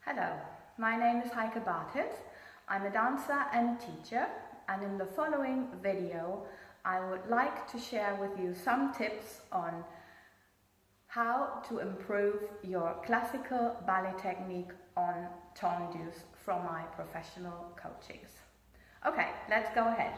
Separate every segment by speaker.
Speaker 1: Hello, my name is Battements. I'm a dancer and teacher, and in the following video I would like to share with you some tips on how to improve your classical ballet technique on tendus from my professional coachings. Okay, let's go ahead.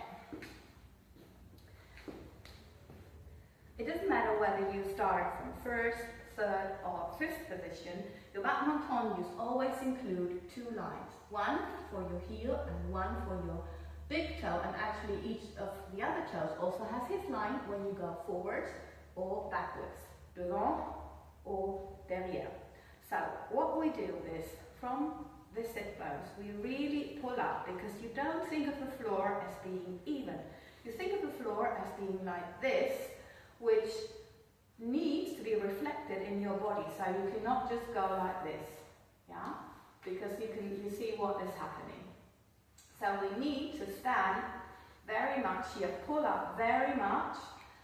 Speaker 1: It doesn't matter whether you start from first, third or fifth position, your battement tendus always include two lines. One for your heel and one for your big toe, and actually each of the other toes also has his line when you go forwards or backwards, devant or derrière. So what we do is, from the sit bones, we really pull up, because you don't think of the floor as being even. You think of the floor as being like this, which needs to be reflected in your body, so you cannot just go like this, yeah, because you see what is happening. So we need to stand very much here, pull up very much,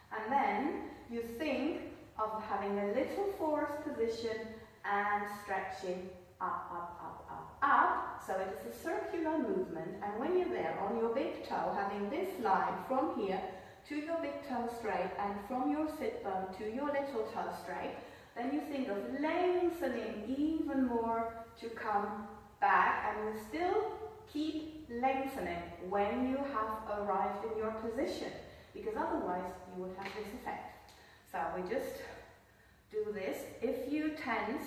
Speaker 1: and then you think of having a little forced position and stretching up, so it is a circular movement, and when you're there on your big toe, having this line from here to your big toe straight and from your sit bone to your little toe straight, then you think of lengthening even more to come back, and you still keep lengthening when you have arrived in your position, because otherwise you would have this effect. So we just do this. If you tense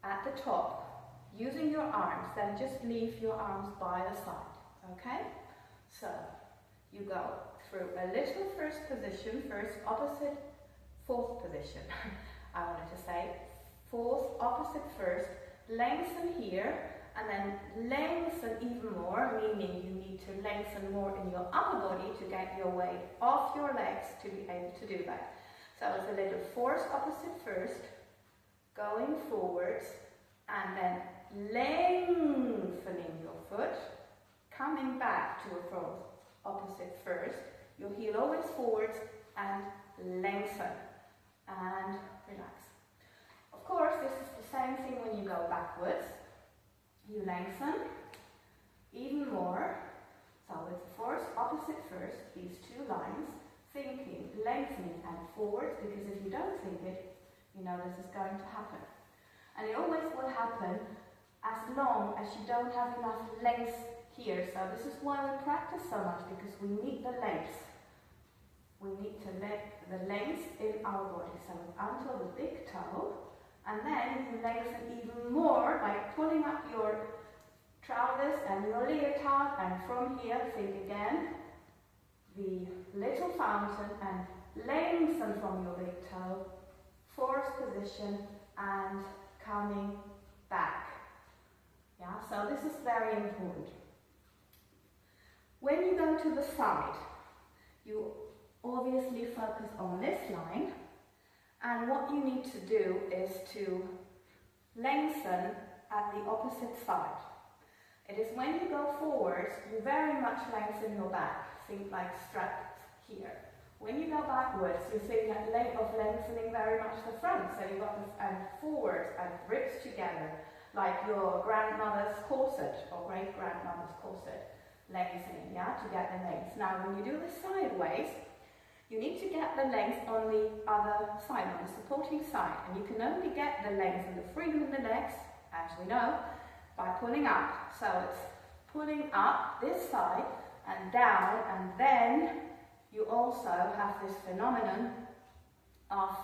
Speaker 1: at the top using your arms, then just leave your arms by the side, okay? So you go through a little first position, first opposite, fourth position. I wanted to say fourth opposite first, lengthen here, and then lengthen even more, meaning you need to lengthen more in your upper body to get your weight off your legs to be able to do that. So it's a little force opposite first, going forwards, and then lengthening your foot, coming back to a fourth opposite first, your heel always forwards, and lengthen and relax. Of course, this is the same thing when you go backwards. You lengthen even more, so it's force opposite first, these two lines, thinking, lengthening and forwards, because if you don't think it, you know this is going to happen. And it always will happen as long as you don't have enough length here. So this is why we practice so much, because we need the length. We need to let the length in our body. So until the big toe, and then you lengthen even more by pulling up your trousers and your leotard, and from here think again the little fountain and lengthen from your big toe, force position and coming back. Yeah, so this is very important. When you go to the side, you obviously focus on this line, and what you need to do is to lengthen at the opposite side. It is when you go forwards, you very much lengthen your back, think like straps here. When you go backwards, you think of lengthening very much the front, so you've got this and forwards and ribs together, like your grandmother's corset or great-grandmother's corset. Lengthening, yeah, to get the length. Now, when you do this sideways, you need to get the length on the other side, on the supporting side, and you can only get the length and the freedom in the legs, as we know, by pulling up. So it's pulling up this side and down, and then you also have this phenomenon of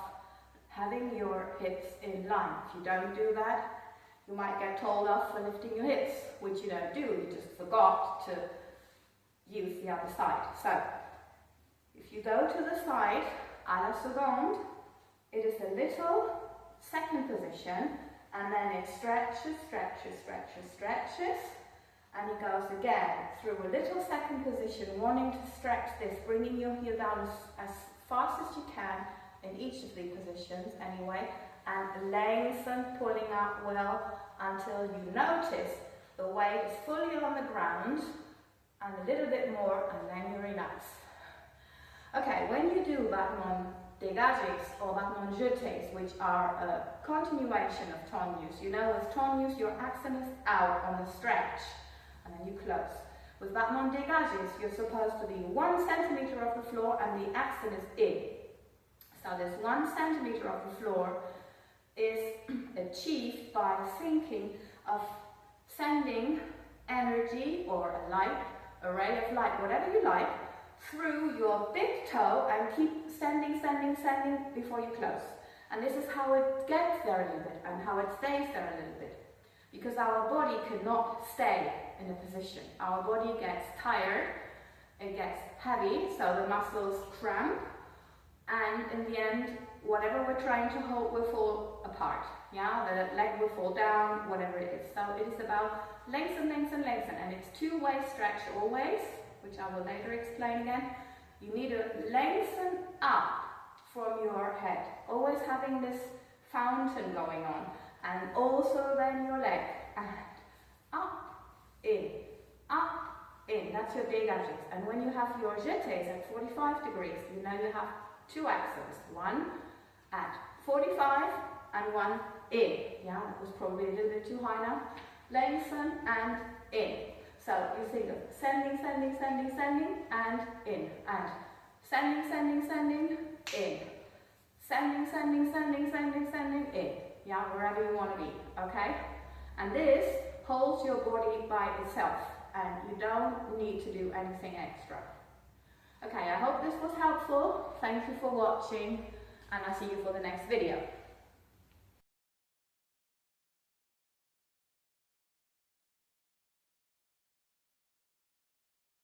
Speaker 1: having your hips in line. If you don't do that, you might get told off for lifting your hips, which you don't do, you just forgot to use the other side. So, if you go to the side, à la seconde, it is a little second position, and then it stretches, stretches, stretches, stretches, and it goes again through a little second position, wanting to stretch this, bringing your heel down as fast as you can in each of the positions anyway, and lengthen, pulling up well until you notice the weight is fully on the ground, and a little bit more, and then you relax. Okay, when you do battement degages or battements jetés, which are a continuation of tendus. You know, with tendus, your accent is out on the stretch, and then you close. With battements degages, you're supposed to be 1 centimeter off the floor, and the accent is in. So this 1 centimeter of the floor is achieved by thinking of sending energy or a light, a ray of light, whatever you like, through your big toe and keep sending before you close. And this is how it gets there a little bit and how it stays there a little bit. Because our body cannot stay in a position. Our body gets tired, it gets heavy, so the muscles cramp, and in the end, whatever we're trying to hold will fall apart. Yeah, the leg will fall down, whatever it is. So it is about lengthen, and it's two-way stretch always, which I will later explain again. You need to lengthen up from your head, always having this fountain going on, and also then your leg, and up, in, that's your degages. And when you have your jetés at 45 degrees, you know you have two accents, one at 45 and one in. Yeah, that was probably a little bit too high now. Lengthen and in. So you think of sending, and in, and sending, in. Yeah, wherever you want to be, okay? And this holds your body by itself, and you don't need to do anything extra. Okay, I hope this was helpful. Thank you for watching, and I'll see you for the next video.